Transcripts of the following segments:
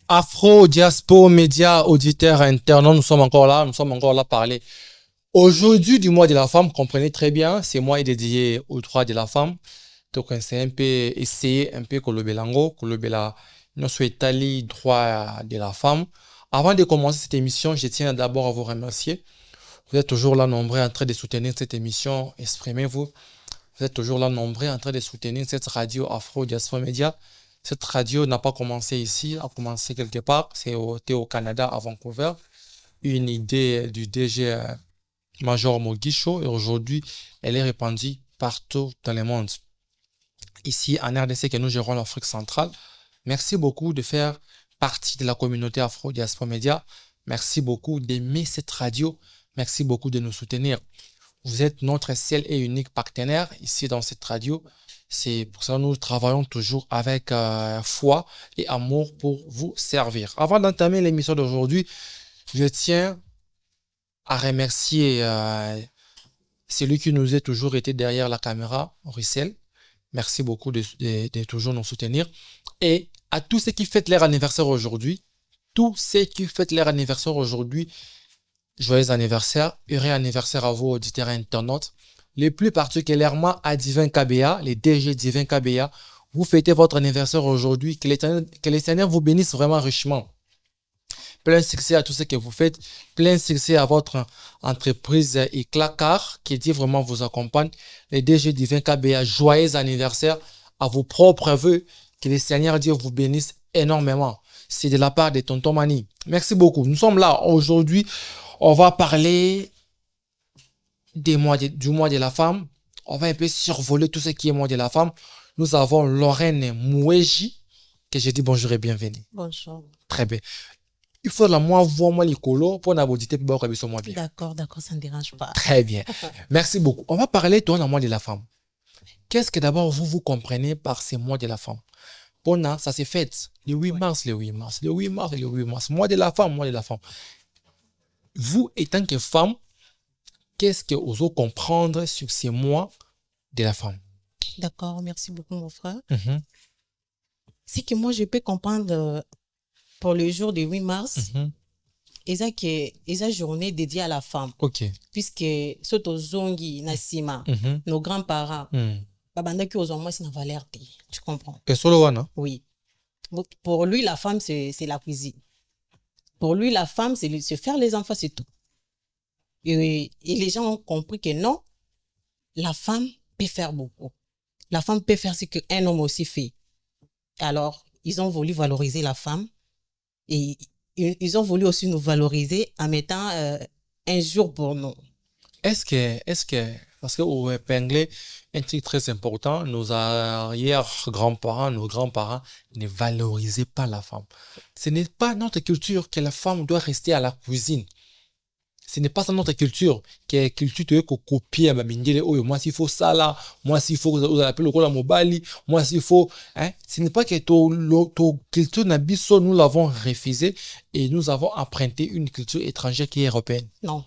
Afro, Diaspora, médias, auditeurs, internautes, nous sommes encore là parler. Aujourd'hui, du mois de la femme, comprenez très bien, c'est mois dédié aux droits de la femme. Donc, c'est un peu essayer, un peu Kolobelango, Kolobela, nous sommes étalés droits de la femme. Avant de commencer cette émission, je tiens d'abord à vous remercier. Vous êtes toujours là nombreux en train de soutenir cette émission, exprimez-vous. Vous êtes toujours là nombreux en train de soutenir cette radio Afro, Diaspora, médias. Cette radio n'a pas commencé ici, a commencé quelque part. C'était au Canada, à Vancouver. Une idée du DG Major Mogisho. Et aujourd'hui, elle est répandue partout dans le monde. Ici, en RDC, que nous gérons l'Afrique centrale. Merci beaucoup de faire partie de la communauté Afro Diaspora Média. Merci beaucoup d'aimer cette radio. Merci beaucoup de nous soutenir. Vous êtes notre seul et unique partenaire ici dans cette radio. C'est pour ça que nous travaillons toujours avec foi et amour pour vous servir. Avant d'entamer l'émission d'aujourd'hui, je tiens à remercier celui qui nous a toujours été derrière la caméra, Russell. Merci beaucoup de toujours nous soutenir. Et à tous ceux qui fêtent leur anniversaire aujourd'hui, joyeux anniversaire, heureux anniversaire à vous, auditeurs et internautes. Les plus particulièrement à Divin KBA, les DG Divin KBA, vous fêtez votre anniversaire aujourd'hui. Que les Seigneurs vous bénissent vraiment richement. Plein succès à tout ce que vous faites. Plein succès à votre entreprise Eclacar, qui Dieu vraiment vous accompagne. Les DG Divin KBA, joyeux anniversaire à vos propres vœux. Que les Seigneurs Dieu vous bénissent énormément. C'est de la part de Tonton Mani. Merci beaucoup. Nous sommes là aujourd'hui. On va parler du mois de la femme. On va un peu survoler tout ce qui est mois de la femme. Nous avons Lorraine Moueji, que je dis bonjour et bienvenue. Bonjour. Très bien. Il faut la moi voir moi les colos pour n'aborder plus beaucoup sur moi bien. D'accord, ça ne dérange pas. Très bien. Merci beaucoup. On va parler de la mois de la femme. Qu'est-ce que d'abord vous comprenez par ces mois de la femme? Bon, ça s'est fait le 8 mars, le 8 mars, le 8 mars, le 8 mars. Mois de la femme, mois de la femme. Vous, étant que femme, qu'est-ce que vous allez comprendre sur ces mois de la femme? D'accord, merci beaucoup mon frère. C'est que moi je peux comprendre pour le jour du 8 mars, et ça journée dédiée à la femme. Ok. Puisque surtout Zongi, Nassima, nos grands-parents, babandaki aux hommes, c'est une valeur, tu comprends? Et solo non? Oui. Pour lui, la femme, c'est la cuisine. Pour lui, la femme, c'est faire les enfants, c'est tout. Et les gens ont compris que non, la femme peut faire beaucoup. La femme peut faire ce qu'un homme aussi fait. Alors, ils ont voulu valoriser la femme et ils ont voulu aussi nous valoriser en mettant un jour pour nous. Est-ce que, parce que vous épinglez un truc très important, nos arrière-grands-parents, nos grands-parents ne valorisaient pas la femme. Ce n'est pas notre culture que la femme doit rester à la cuisine. Ce n'est pas ça notre culture, qui est culture de copier à Babindele. Oh, moi s'il faut ça là, moi s'il faut vous appelez le rôle à Mobali, moi s'il faut, hein. Ce n'est pas que ton culture n'abisso, nous l'avons refusé et nous avons emprunté une culture étrangère qui est européenne. Non.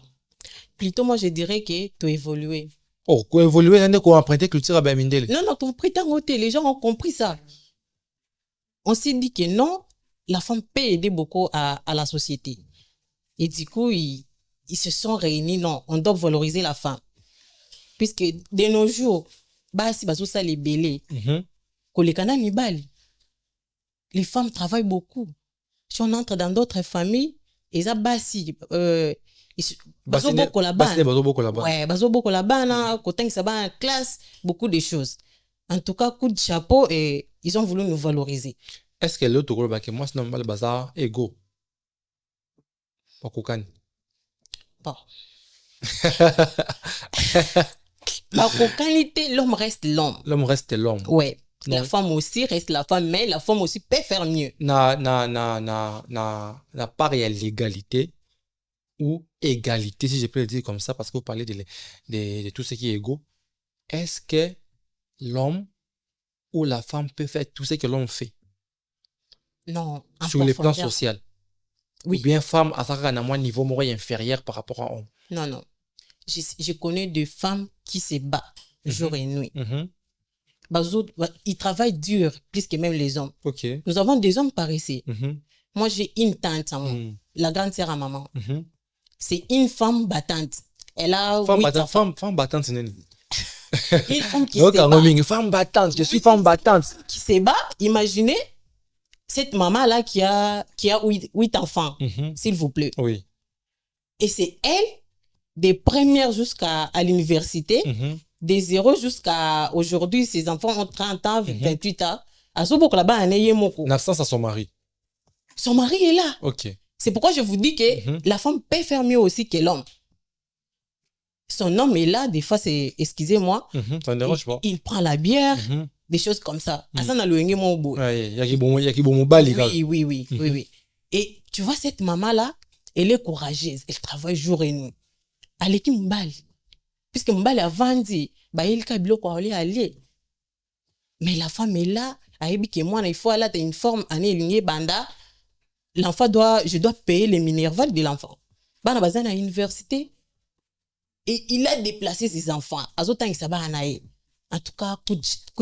Plutôt, moi, je dirais que tu as évolué. Oh, qu'on évolué, on a emprunté culture à Babindele. Non, tu as pris ta côté. Les gens ont compris ça. On s'est dit que non, la femme peut aider beaucoup à la société. Et du coup, ils se sont réunis. Non, on doit valoriser la femme. Puisque de nos jours, si ça les belés, les femmes travaillent beaucoup. Si on entre dans d'autres familles, et ça bazo beaucoup là-bas. Ouais, bazo beaucoup là-bas, côté ça va en classe, beaucoup de choses. En tout cas, coup de chapeau et ils ont voulu nous valoriser. Est-ce que l'autre gros que moi c'est normal bazar ego? Pas cocaine. Bon. La qualité, l'homme reste l'homme. L'homme reste l'homme. Ouais. La femme aussi reste la femme, mais la femme aussi peut faire mieux. N'a pas réelle l'égalité. ou égalité, si je peux le dire comme ça, parce que vous parlez de tout ce qui est égaux. Est-ce que l'homme ou la femme peut faire tout ce que l'homme fait Non, en sur le plan profondeur. social? Oui. Ou bien femme à un niveau inférieur par rapport à homme? Non, non. Je connais des femmes qui se battent jour et nuit. Ils travaillent dur, plus que même les hommes. Ok. Nous avons des hommes paresseux. Moi, j'ai une tante à moi, la grande sœur à maman. C'est une femme battante. Elle a femme battante, c'est une femme qui se bat. Femme battante, je suis femme battante. Qui se bat. Imaginez cette maman-là qui a 8 enfants, s'il vous plaît. Oui. Et c'est elle, des premières jusqu'à l'université, des 0 jusqu'à aujourd'hui, ses enfants ont 30 ans, 28 ans. À ce moment là-bas, elle est L'absence à son mari. Son mari est là. Ok. C'est pourquoi je vous dis que la femme peut faire mieux aussi que l'homme. Son homme est là, des fois, c'est, excusez-moi, ça ne dérange pas. Il prend la bière, des choses comme ça. Oui, oui. Et tu vois, cette maman-là, elle est courageuse. Elle travaille jour et nuit. Elle est qui m'bali. Puisque m'bali a vendu, il kabilo kwa aller. Mais la femme est là, elle dit que moi, il faut aller à une forme, banda. L'enfant je dois payer les minervales de l'enfant. Bana bazan à l'université. Et il a déplacé ses enfants. En tout cas, coup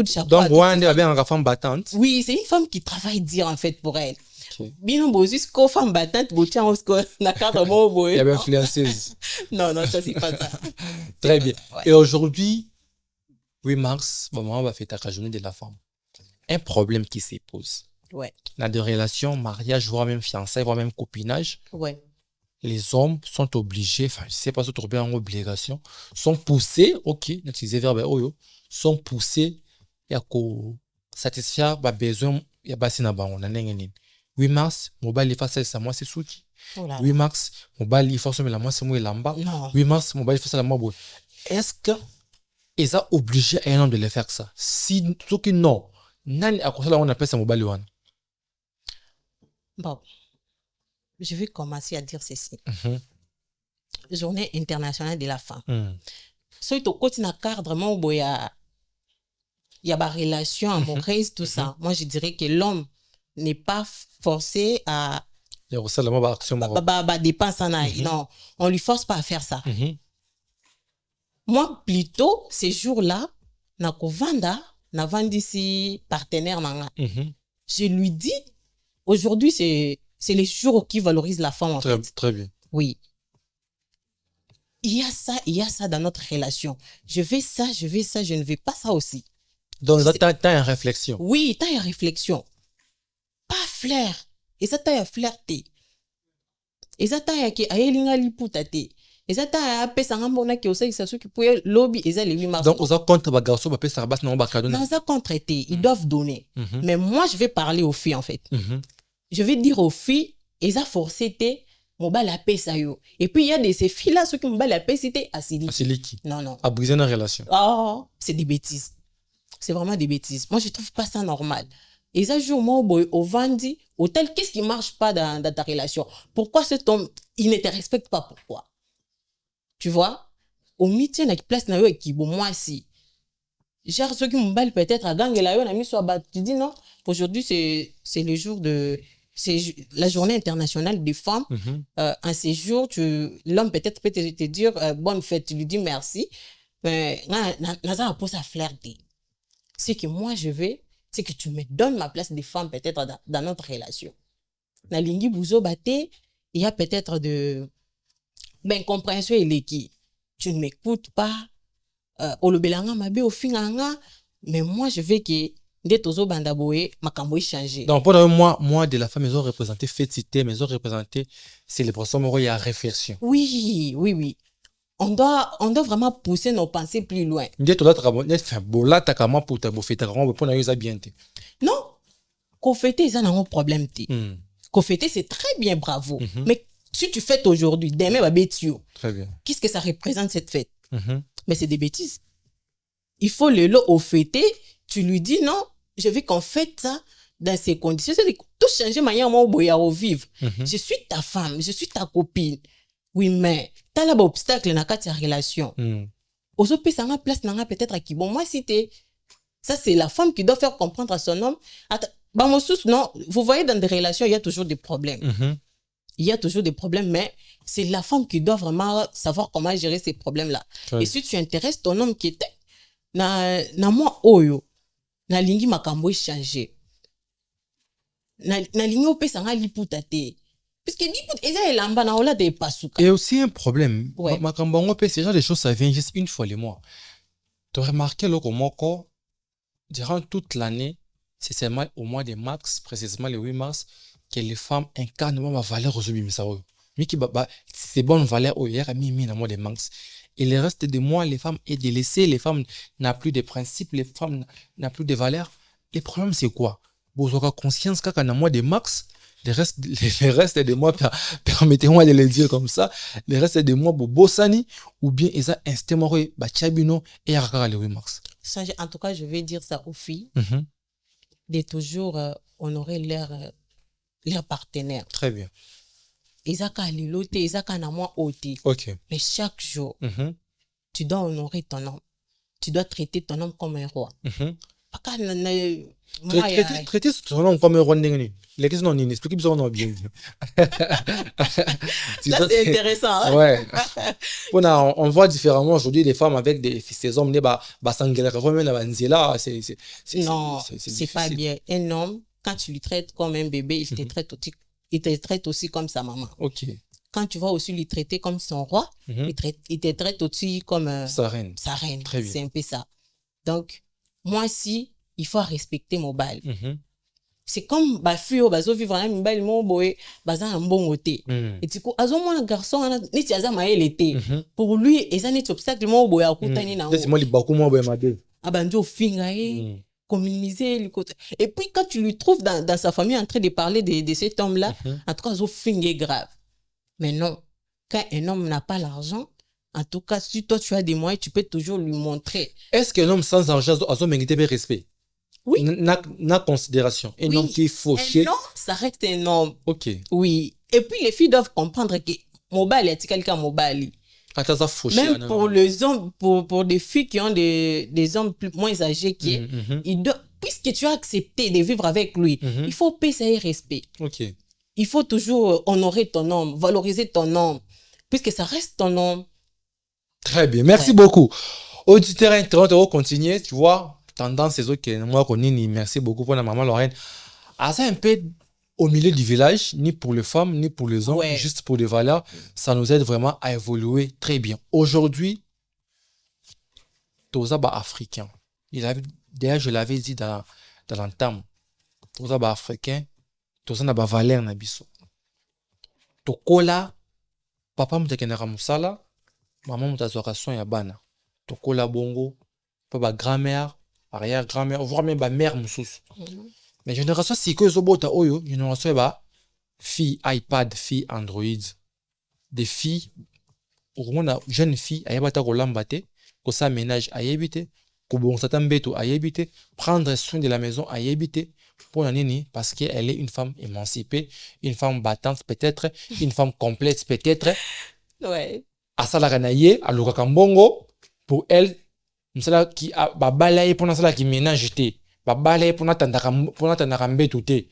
de chapeau. Donc, Wande est bien une femme battante. Oui, c'est une femme qui travaille dur en fait pour elle. Bien, jusqu'aux femmes battantes, il y a bien influenceuse. Non, ça, c'est pas ça. Très bien. Ouais. Et aujourd'hui, 8 mars, on va fêter la journée de la femme. Un problème qui se pose. Ouais. Dans des relations, mariage, voire même fiançailles, voire même copinage. Ouais. Les hommes sont obligés, enfin, je sais pas si tu bien en obligation, sont poussés, ok, n'utiliser verbe oyo, sont poussés à satisfaire les besoins, il y a bassin à bango, 8 mars, mobile il face à moi c'est souki. 8 mars, mobile il force la moi c'est moi lamba. 8 mars, mobile il face à moi boy. Est-ce que ils sont obligés à un homme de le faire ça? Si tout qui non, nani à cause là on appelle ça mobile one. Bon. Je vais commencer à dire ceci. Journée internationale de la femme. Si tu continues à cadre, il y a des relations amoureuses, tout ça. Moi, je dirais que l'homme n'est pas forcé à dépenser. Non, on ne lui force pas à faire ça. Moi, plutôt, ces jours-là, na vendisi partenaire. Je lui dis, aujourd'hui, c'est les jours qui valorisent la femme en fait. Très bien. Oui. Il y a ça dans notre relation. Je veux ça, je ne veux pas ça aussi. Donc, tu as une réflexion. Oui, tu as une réflexion. Pas flair. Et ça, tu as flirté. Et ça, tu as liputate. Et ça, tu as pesangambona qui aussi, ça qui peut lobby et ça les 8 mars. Donc, vous avez contre bagarso, vous ça basse non bakadon. Dans ça contre ils doivent donner. Mais moi, je vais parler aux filles en fait. Je vais dire aux filles, ils ont forcé la paix ça yo. Et puis il y a ces filles là ceux qui m'ont la paix c'était Asiliki. Non. À briser une relation. Oh, c'est des bêtises. C'est vraiment des bêtises. Moi je trouve pas ça normal. Et ça joue moi au vendi, au tel qu'est-ce qui marche pas dans ta relation? Pourquoi cet homme il ne te respecte pas? Pourquoi? Tu vois? Au métier na place na yo qui bon moi si. Genre ceux qui m'ont peut-être à gang la yo na mis soit tu dis non. Aujourd'hui c'est le jour de c'est la journée internationale des femmes. Un séjour, l'homme peut-être peut te dire bonne fête, tu lui dis merci. Mais n'a pas à flirter. Ce que moi je veux, c'est que tu me donnes ma place de femme peut-être dans notre relation. Na lingi bouzo baté, il y a peut-être de compréhension et qui tu ne m'écoutes pas. Olobelanga mabe au finanga, mais moi je veux que donc pour moi de la femme ils ont représenté féticité mais ils ont représenté célébration mais il y a réflexion. Oui on doit vraiment pousser nos pensées plus loin. Non kofete ça n'a pas problème kofete c'est très bien bravo mais si tu fêtes aujourd'hui demain va bêtio. Très bien. Qu'est-ce que ça représente cette fête? Mais c'est des bêtises. Il faut le lot au fêter. Tu lui dis non, je veux qu'on fête ça dans ces conditions. C'est tout changer manière moi au vivre. Je suis ta femme, je suis ta copine. Oui, mais t'as là obstacle dans la relation. Ozo peut s'en place n'a peut-être qui bon moi si t'es ça c'est la femme qui doit faire comprendre à son homme. Bah mon sous non, vous voyez dans des relations il y a toujours des problèmes. Il y a toujours des problèmes, mais c'est la femme qui doit vraiment savoir comment gérer ces problèmes-là. Et si tu intéresses ton homme qui était na moi oyo na lingi makambo changer. Na lingi opé sanga liputa te. Parce que liputa eza elamba na ola de pasuka. Et aussi un problème. Ouais. Makambo opé ce genre de choses ça vient juste une fois les mois. Tu as remarqué le moko durant toute l'année, c'est seulement au mois de mars, précisément le 8 mars, que les femmes incarnent ma valeur aujourd'hui misao. Mais qui c'est bonne valeur au hier mi dans mois de mars. Et le reste des mois, les femmes est délaissées, les femmes n'ont plus de principes, les femmes n'ont plus de valeurs. Le problème c'est quoi? Vous aurez conscience qu'à un mois de mars, les restes des mois, permettez-moi de le dire comme ça, les restes des mois pour bossani ou bien ils ont instamment chabino et à le 8 mars. Ça, en tout cas, je vais dire ça aux filles, de toujours honorer leur partenaire. Très bien. Ils ont qu'à liloter, ils ont qu'à n'avoir ôté. Ok. Mais chaque jour, tu dois honorer ton homme. Tu dois traiter ton homme comme un roi. Traiter ton homme comme un roi. Les questions non expliquez bien non bien. Ça c'est intéressant. Hein? Ouais. On voit différemment aujourd'hui les femmes avec ces hommes non, c'est pas bien. Un homme, quand tu lui traites comme un bébé, il te traite aussi comme sa maman. Ok. Quand tu vas aussi lui traiter comme son roi, il te traite aussi comme sa reine. Sa reine. Très bien. C'est un peu ça. Donc, moi aussi, il faut respecter mon bal. C'est comme ba fille bazo vivre un bal mon boy baza un bon côté. Et du coup, azo mon garçon ni ti aza maé l'été. Pour lui, et ça n'est obstacle mon boy akutani na. C'est moi li baku mo boy madé. Abanjo finga communiser le côté. Et puis quand tu lui trouves dans sa famille en train de parler de cet homme-là, en tout cas azo finga grave. Mais non, quand un homme n'a pas l'argent, en tout cas si toi tu as des moyens, tu peux toujours lui montrer. Est-ce qu'un homme sans argent azo mérite de respect? Oui. Na considération. Un homme qui est fauché. Un homme, ça reste un homme. Ok. Oui. Et puis les filles doivent comprendre que mobile est quelqu'un mobile. Même pour les hommes, pour des filles qui ont des hommes moins âgés qui puisque tu as accepté de vivre avec lui, il faut payer respect. Ok. Il faut toujours honorer ton homme, valoriser ton homme, puisque ça reste ton homme. Très bien. Merci beaucoup. Auditeur internaute, on va continuer, tu vois. Tendance c'est ok moi connais merci beaucoup pour la maman Lorraine c'est un peu au milieu du village ni pour les femmes ni pour les hommes juste pour les valeurs ça nous aide vraiment à évoluer très bien aujourd'hui tous les africains d'ailleurs je l'avais dit dans l'entame tous les africains tous les valeurs na biso tokola papa mutakendaka musala maman mutazwaka soin ya bana tokola bongo pa grand-mère arrière-grand-mère, voire même ma mère moussous. Mais génération si que zobota oyo, génération ba fille iPad, fille Android, des filles au moins jeune fille ayabata ko lambate, ko sa ménage ayebite, ko bon satambeto ayebite, prendre soin de la maison ayebite pour nini parce qu'elle est une femme émancipée, une femme battante peut-être, une femme complète peut-être. Ouais. Asala kanaye, aluka kambongo pour elle msala qui a babalaye pour sala qui ménage té babalaye pour natandaka mbetu té.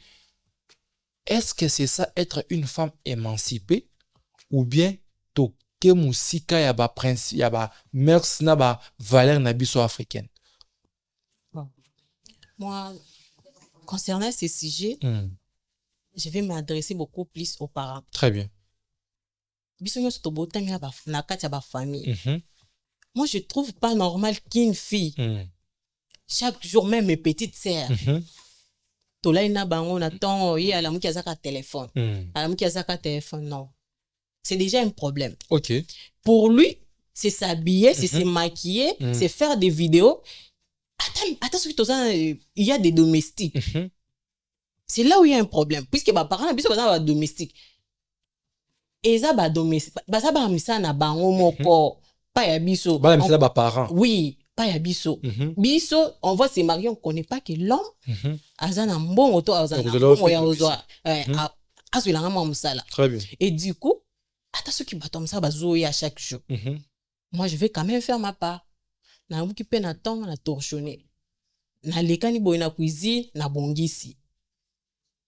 Est-ce que c'est ça être une femme émancipée ou bien to ke musika ya ba principe ya ba mœurs na ba valeur na biso africaine? Bon. Moi concernant ces sujets je vais m'adresser beaucoup plus aux parents. Très bien. Biso nyo to botami na kati ya ba famille. Moi, je trouve pas normal qu'une fille, chaque jour, même mes petites sœurs, Tolaina bango na ton y a la mouki azaka téléphone. À la mouki azaka téléphone, non. C'est déjà un problème. Ok. Pour lui, c'est s'habiller, c'est se maquiller, c'est faire des vidéos. Attends, il y a des domestiques. C'est là où il y a un problème. Puisque mes parents, ils sont domestiques. Et ça, domestique. Ça, ça, na bango moko. Pas ya biso. Bah, mais c'est là, parents. Oui, pas ya biso. Biso, on voit ces mariés, on connaît pas que l'homme, azana mbongo to azana mbongo ya ozoa. Très bien. Et du coup, ata soki bato ya mosala bazoya chaque jour moi je vais quand même faire ma part nabuki mpe na ntongo na torchonne nalekani boye na cuisine na bongisi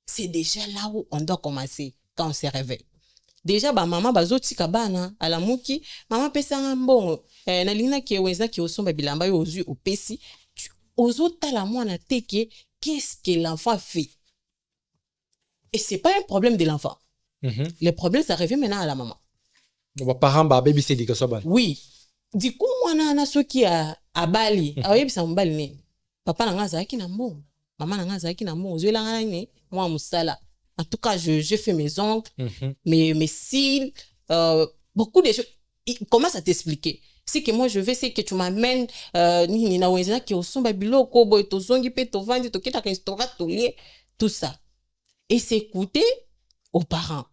c'est déjà là où on doit commencer quand on se réveille déjà bamama bazotika bana alamuki mama pesanga mbongo nalingi nakewe ezaki osomba bilamba yo ozwi opesi ozotala mwana teke qu'est-ce que l'enfant fait et c'est pas un problème de l'enfant le problème ça revient maintenant à la maman parents babebisa éducation bana oui du coup mwana na soki abali aoyebisa mobali nini papa nanga azalaki na mbongo mama nanga azalaki na mbongo ozwelanga nini mwa mosala en tout cas je fais mes ongles mes cils beaucoup de choses il commence à t'expliquer si que moi je vais c'est que tu m'amènes nini na wenzela ki osomba biloko boy tozongi pe tovandi tokita restaurant tolie tout ça et s'écouter aux parents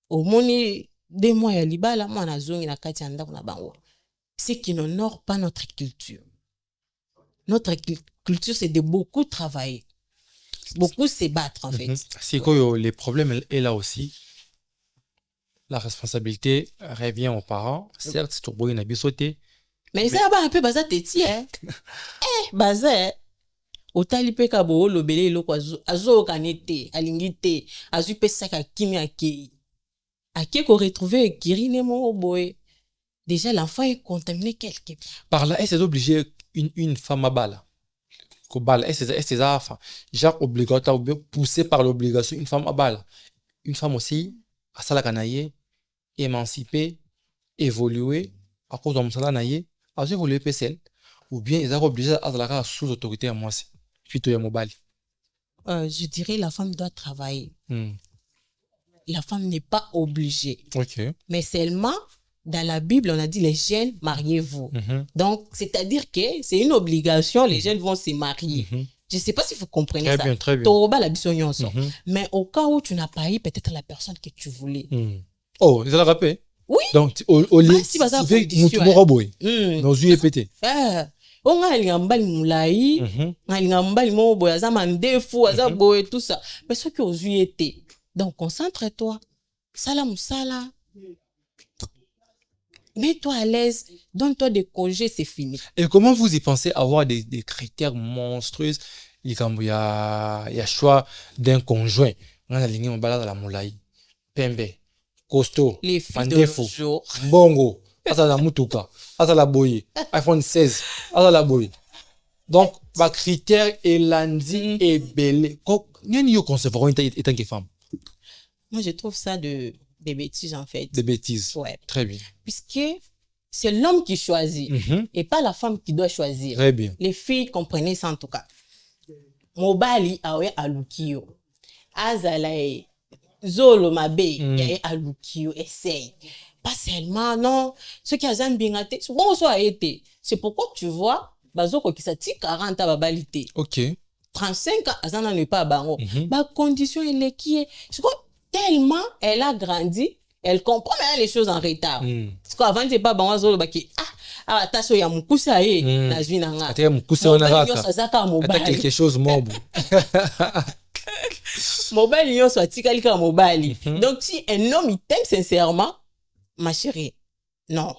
au moni 2 mois ya libala mwana zongi na kati ya ndako na bango c'est qui n'honore pas notre culture. Notre culture, c'est de beaucoup travailler, beaucoup se battre en fait. C'est quoi les problèmes est là aussi. La responsabilité revient aux parents. Certes, c'est tout une sauté. Mais ça va un peu baza teti hein. Baza otali pe ka bo lobele loko azo kanete alingite azu pe saka kimi akei. Ake ko retrouver kirine mo boy. Déjà, l'enfant est contaminé quelque part. Par là, est-ce obligé une femme à balle? Est-ce genre obligatoire ou bien poussé par l'obligation une femme à balle? Une femme aussi, à ça la canaille, émancipée, évoluer, à cause de mon salaire naïe, à évoluer PCL, ou bien ils sont obligés à la sous autorité à moi, plutôt à mobile. Je dirais la femme doit travailler. La femme n'est pas obligée. Okay. Mais seulement dans la Bible, on a dit les jeunes, mariez-vous. Donc, c'est-à-dire que c'est une obligation, les jeunes vont se marier. Je ne sais pas si vous comprenez très ça. Bien, très bien. Mais au cas où tu n'as pas eu peut-être la personne que tu voulais. Oh, ils ont la rappelé? Oui. Donc, au lieu si baza dans une pété. On a les mbali moulaï, on a les mbali mo boy aza mandefu, aza boy tout ça. Mais ce qui aux yeux était. Donc, concentre-toi. Salam sala. Mets-toi à l'aise, donne-toi des congés, c'est fini. Et comment vous y pensez avoir des critères monstrueux? Il y a choix d'un conjoint. On a aligné mon balade à la moulaï. Pembe, costaud, les filles mandefo, de jour. Bongo, asa la mutuka, asa la boye, iPhone 16, asa la boye. Donc, par critère et lundi et belé. Qu'est-ce qu'on se voit en tant que femme? Moi, je trouve ça des bêtises, en fait. Des bêtises. Ouais. Très bien. Puisque c'est l'homme qui choisit et pas la femme qui doit choisir. Très bien. Les filles, comprenez ça en tout cas. Mobali, awe alukio. Azalae. Zolo mabe, yae alukio. Essaye. Pas seulement, non. Ce qui a zambingate, bon, soit été. C'est pourquoi tu vois, bazoko qui s'attire 40 à babalite. Ok. 35 ans, azana ne pas bango. Ba condition, elle est qui est. C'est quoi? Tellement elle a grandi, elle comprend même les choses en retard. Parce qu'avant, c'est pas bon, attention, il y a mon cousin, quelque chose, mobile, il soit tikalika mobile. Donc, si un homme, il t'aime sincèrement, ma chérie, non,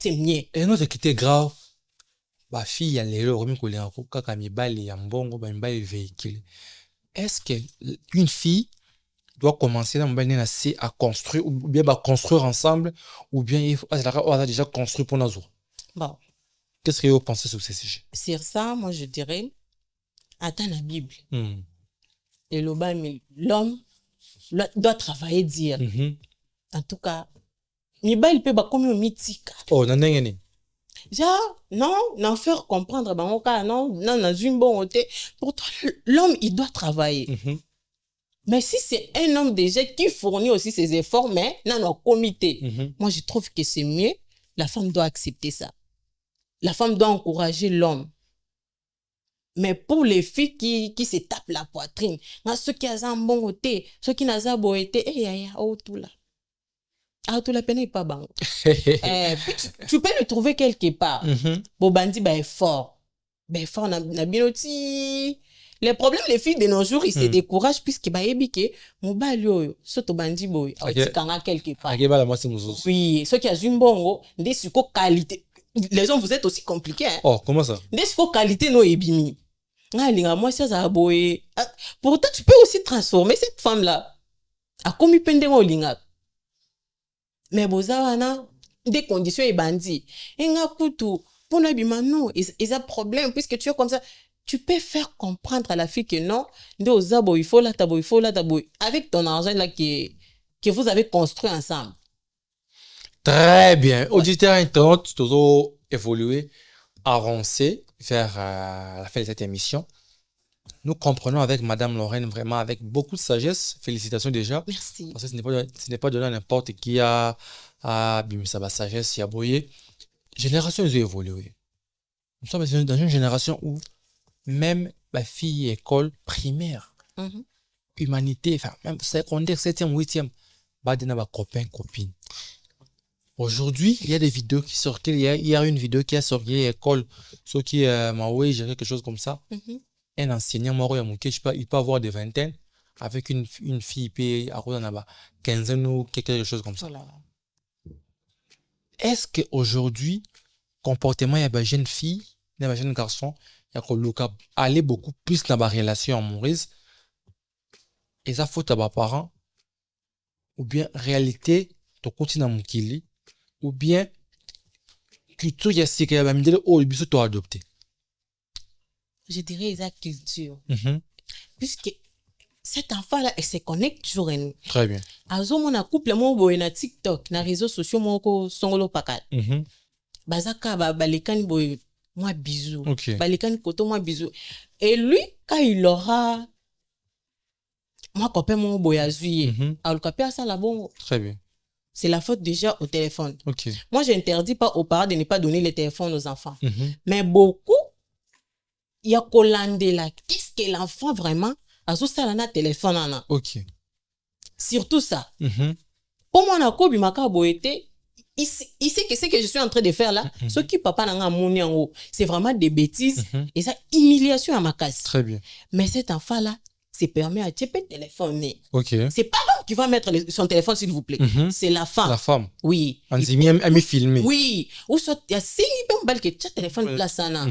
c'est mieux. Et non, c'est qui était grave. Ma fille, elle est là, est-ce qu'une fille doit commencer dans à construire, ou bien construire ensemble, ou bien il faut déjà construit pour nous? Bon. Qu'est-ce que vous pensez sur ce sujet? Sur ça, moi je dirais, attends la Bible. Et l'homme doit travailler, dire. En tout cas, il peut pas comme mythique. Oh, non, non, non. Genre, non, n'en faire comprendre, non, une bonne côté. Pourtant, l'homme, il doit travailler. Mais si c'est un homme déjà qui fournit aussi ses efforts, mais non, comité, moi je trouve que c'est mieux. La femme doit accepter ça. La femme doit encourager l'homme. Mais pour les filles qui se tapent la poitrine, ceux qui ont un bon côté, ceux qui n'ont pas bon côté, tout là. Tout la peine n'est pas bon. Tu peux le trouver quelque part. Bobandi est fort. Ben fort, na bien aussi. Les problèmes, les filles de nos jours, ils se découragent puisque bah ébike mobali oyo soto bandi boy atikanga quelque part. Oui, ceux qui a une bongo, des suko qualité. Les hommes, vous êtes aussi compliqués. Hein? Oh, comment ça? Des suko qualité no ebimi. Moi ça boy. Pourtant tu peux aussi transformer cette femme là. A comme pendengo linga. Mais bozawana des conditions et bandits. Enga kutu pour n'abima non, ils a problème puisque tu es comme ça. Tu peux faire comprendre à la fille que non, il faut la tabo, avec ton argent là que vous avez construit ensemble. Très bien. Auditeur internaute, toujours évoluer, avancer vers la fin de cette émission. Nous comprenons avec Madame Lorraine vraiment avec beaucoup de sagesse. Félicitations déjà. Merci. Parce que ce n'est pas donné à n'importe qui à Bimisa sagesse, à Boyer. Génération, ils ont évolué. Nous sommes dans une génération où même ma fille école primaire, humanité, enfin même secondaire, 7e, 8e, bah de nos copains, copines. Aujourd'hui, il y a des vidéos qui sortent. Il y a une vidéo qui a sorti à l'école, ceux qui m'a oué quelque chose comme ça. Un enseignant m'a il peut avoir des vingtaines avec une fille qui a 15 ans ou quelque chose comme ça. Est-ce qu'aujourd'hui, comportement, il y a des jeunes filles, il y a des jeunes garçons, il y a aller beaucoup plus dans la relation amoureuse et ça faut à parents ou bien réalité to continue mon kili ou bien culture il y a ce que va me dire oh il faut adopter. Je dirais la culture puisque cet enfant là il se connecte toujours à nous. Très bien. Azo mon couple mo boy na TikTok na réseaux sociaux moko songolo pakal bazaka balekani boy moi bisous. Balekani koto moi bisous. Et lui quand il aura moi copain mon boy azuye alors copain ça là bon. Très bien. C'est la faute déjà au téléphone. Moi j'interdis pas aux parents de ne pas donner les téléphones aux enfants. Mais beaucoup il y a colandé là qu'est-ce que l'enfant vraiment azo ça là na téléphone là. Surtout ça. Pour moi na ko bimaka boyete il sait que ce que je suis en train de faire là, ce qui papa n'a pas c'est vraiment des bêtises et ça humiliation à ma casse. Très bien. Mais cet enfant là, se permet à téléphoner. C'est pas l'homme qui va mettre son téléphone s'il vous plaît, c'est la femme. La femme. Oui. On dit bien à me filmer. Oui. Ou soit il y a si ben que tu téléphone place là.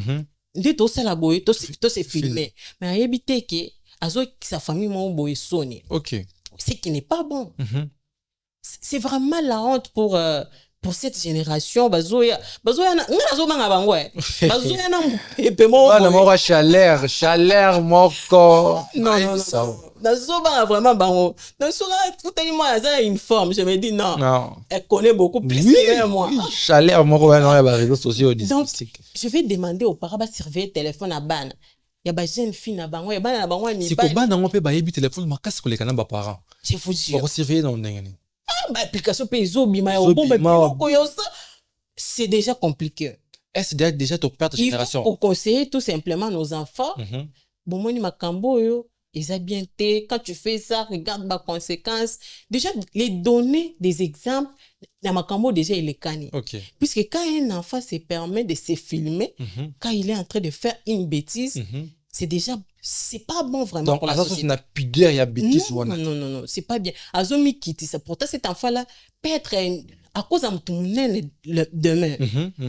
Dit tout ça la boy, tout c'est filmé. Mais à éviter que azo sa famille mon boy sonne. C'est qui n'est pas bon. C'est vraiment la honte pour cette génération bazoya na zo banga bango bazoya na epemo bana moko chaleur moko non bazo banga vraiment bango donc souvent tout tellement ça une forme je me dis non elle connaît beaucoup plus que moi chaleur moko bana ya réseaux sociaux donc je vais demander aux parents de surveiller téléphone à bana ya ba jeune fille na bango ya bana na bango ni si ko bana ngo pe ba yebi téléphone makasi ko lekana ba parents je vous dis pour surveiller dans ndengani application c'est déjà compliqué. Est-ce déjà ton père de génération? Il faut conseiller tout simplement nos enfants. Bon, moi, makambo yo, ils ont bien été. Quand tu fais ça, regarde ma conséquence. Déjà, les donner des exemples, na makambo déjà il est canné. Puisque quand un enfant se permet de se filmer, quand il est en train de faire une bêtise, c'est déjà c'est pas bon vraiment. Donc, à ça, c'est une pudeur, il y a bêtise. Non, c'est pas bien. Azomi Kitty, ça pourtant cet enfant-là peut être à cause d'un demain.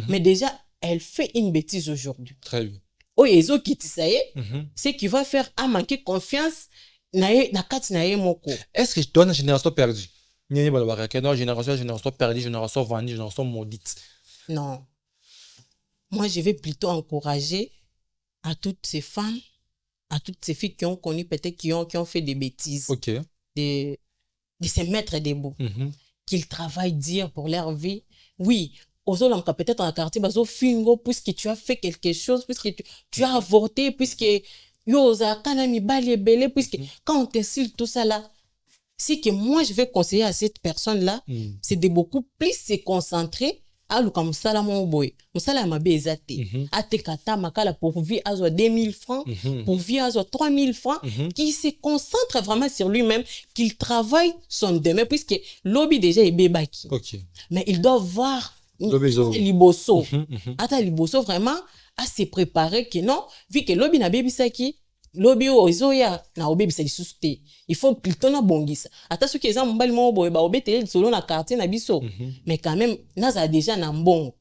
Mais déjà, elle fait une bêtise aujourd'hui. Très bien. Oh, Ezo Kitty, ça y est, c'est qu'il va faire à manquer confiance. Est-ce que je donne une génération perdue? Génération perdue, génération vendue, génération maudite. Non. Moi, je vais plutôt encourager à toutes ces femmes, à toutes ces filles qui ont connu peut-être qui ont fait des bêtises, de se mettre debout, qu'ils travaillent dur pour leur vie. Oui, aux autres peut-être dans le quartier, puisque tu as fait quelque chose, puisque tu as avorté, puisque puisque quand on t'insulte tout ça là, c'est que moi je vais conseiller à cette personne là, c'est de beaucoup plus se concentrer comme ça là mon boy musala mabe ezate atekata makala pour vie azo 2000 francs pour vie azo 3000 francs qui se concentre vraiment sur lui-même, qu'il travaille son demain puisque lobby déjà est bébaki. Mais il doit voir liboso ata liboso vraiment à se préparer que non vu que lobby na bébisaki lobi ozoya na obebisa lisusu te. Il faut plutôt na bongisa. Ata soki eza mobali moko boye ba obetele solo na quartier na biso. Mais quand même naza déjà na mbongo.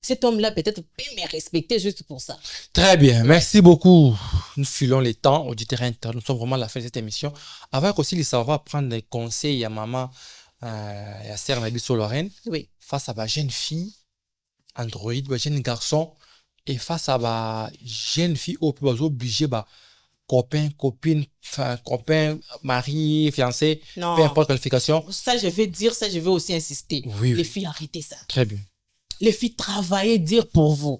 Cet homme-là peut-être peut me respecter juste pour ça. Très bien, merci beaucoup. Nous filons les temps, auditeurs internes. Nous sommes vraiment à la fin de cette émission. Avant aussi de savoir prendre des conseils à maman, à sœur Nabi Lorraine, Oui. face à ma jeune fille, Android, ma jeune garçon, et face à ma jeune fille, au plus obligé, copain, copine, copain, mari, fiancé, Non. peu importe qualification. Ça, je vais dire, ça, je vais aussi insister. Oui, Les oui. filles, arrêtez ça. Très bien. Les filles, travaillez, dire pour vous.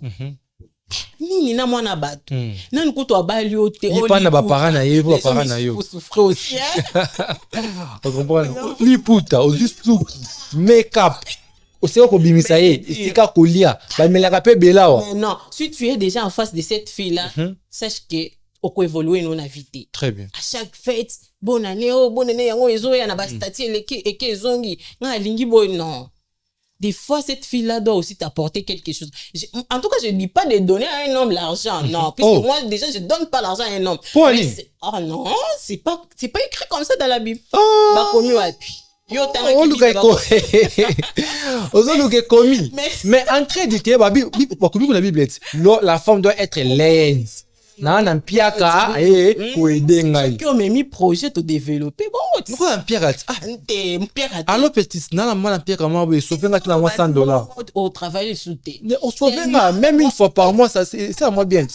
Nini na mwana bato. Nani kuto abali yo te. Il pas na ba parents na yo, ba parents na yo. Vous souffrez aussi, hein? On comprend. Ni puta, au juste make-up. Aussi ko bimisa ye, isika kolia, ba melaka pe bela wa. Non, si tu es déjà en face de cette fille-là, sache que oko évoluer non invité. Très bien. À chaque fête, bonne année, yango ezoya na ba stati eke ezongi, nga lingi boy non. Des fois, cette fille-là doit aussi t'apporter quelque chose. En tout cas, je ne dis pas de donner à un homme l'argent. Non, puisque moi, déjà, je ne donne pas l'argent à un homme. Ah non, c'est pas écrit comme ça dans la Bible. Mais en crédit, la femme doit être laide. Non, un piaka pour aider ngai. Qui ont mis projet de développer bon. Pourquoi un pirate? Pirate. Alors petit, non, un pirate comment vous sauvez $100. Au travail sous-té. On sauve même une fois par mois, ça c'est à moi bien.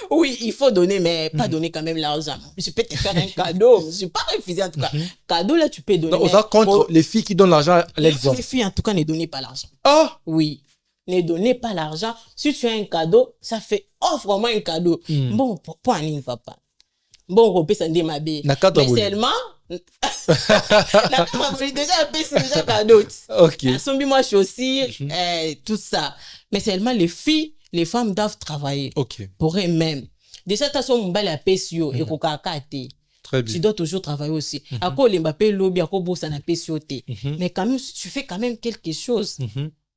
Oui, il faut donner, mais pas donner quand même l'argent. Je peux te faire un cadeau. Je ne suis pas refusé en tout cas. Cadeau là, tu peux donner. Donc, on va contre les filles qui donnent l'argent à l'exemple. Les filles en tout cas ne donnez pas l'argent. Ah oui. Ne donnez pas l'argent. Si tu as un cadeau, ça fait offre-moi un cadeau. Bon, pourquoi on ne va pas? Bon, on peut s'en démaber. Mais seulement, déjà un cadeau. Ok. Moi aussi, tout ça. Mais seulement les femmes doivent travailler pour elles-mêmes. Déjà, tu as son mobile à PSO et très bien. Tu dois toujours travailler aussi. À quoi les Mbappé lobby, à quoi bosse à PSO. Mais quand même, si tu fais quand même quelque chose,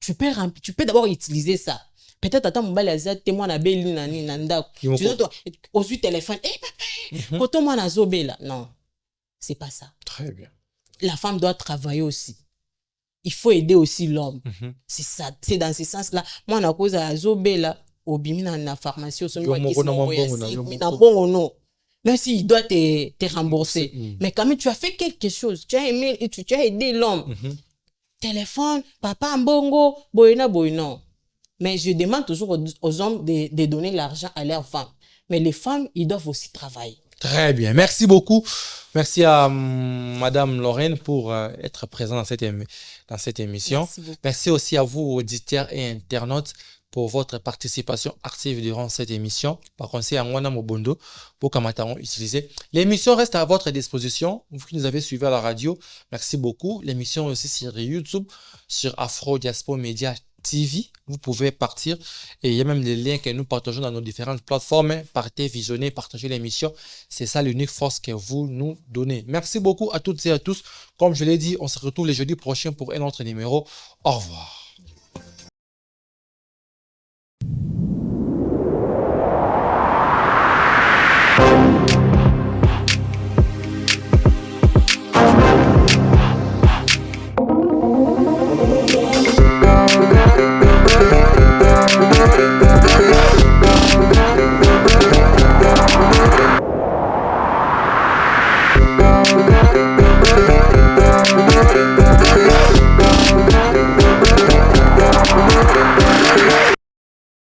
tu peux d'abord utiliser ça. Peut-être attends mon balazat témoin na beli nani nanda. Tu dois au téléphone. Eh papa, quand moi na zobela. Non. C'est pas ça. Très bien. La femme doit travailler aussi. Il faut aider aussi l'homme. C'est ça, c'est dans ce sens-là. Moi na cause à zobela au bimi na pharmacie au son non. Même s'il doit te rembourser. Mais quand même tu as fait quelque chose. Tu as aimé et tu as aidé l'homme. Téléphone, papa mbongo, boyna. Mais je demande toujours aux hommes de donner l'argent à leurs femmes. Mais les femmes, ils doivent aussi travailler. Très bien. Merci beaucoup. Merci à Madame Lorraine pour être présente dans cette émission. Merci aussi à vous, auditeurs et internautes, pour votre participation active durant cette émission. Par conseil à Mwana Mobondo pour Kamataron utiliser. L'émission reste à votre disposition. Vous qui nous avez suivis à la radio, merci beaucoup. L'émission est aussi sur YouTube, sur Afro Diaspora Media TV. Vous pouvez partir et il y a même des liens que nous partageons dans nos différentes plateformes. Partez, visionnez, partagez l'émission. C'est ça l'unique force que vous nous donnez. Merci beaucoup à toutes et à tous. Comme je l'ai dit, on se retrouve les jeudis prochains pour un autre numéro. Au revoir. We'll be right back.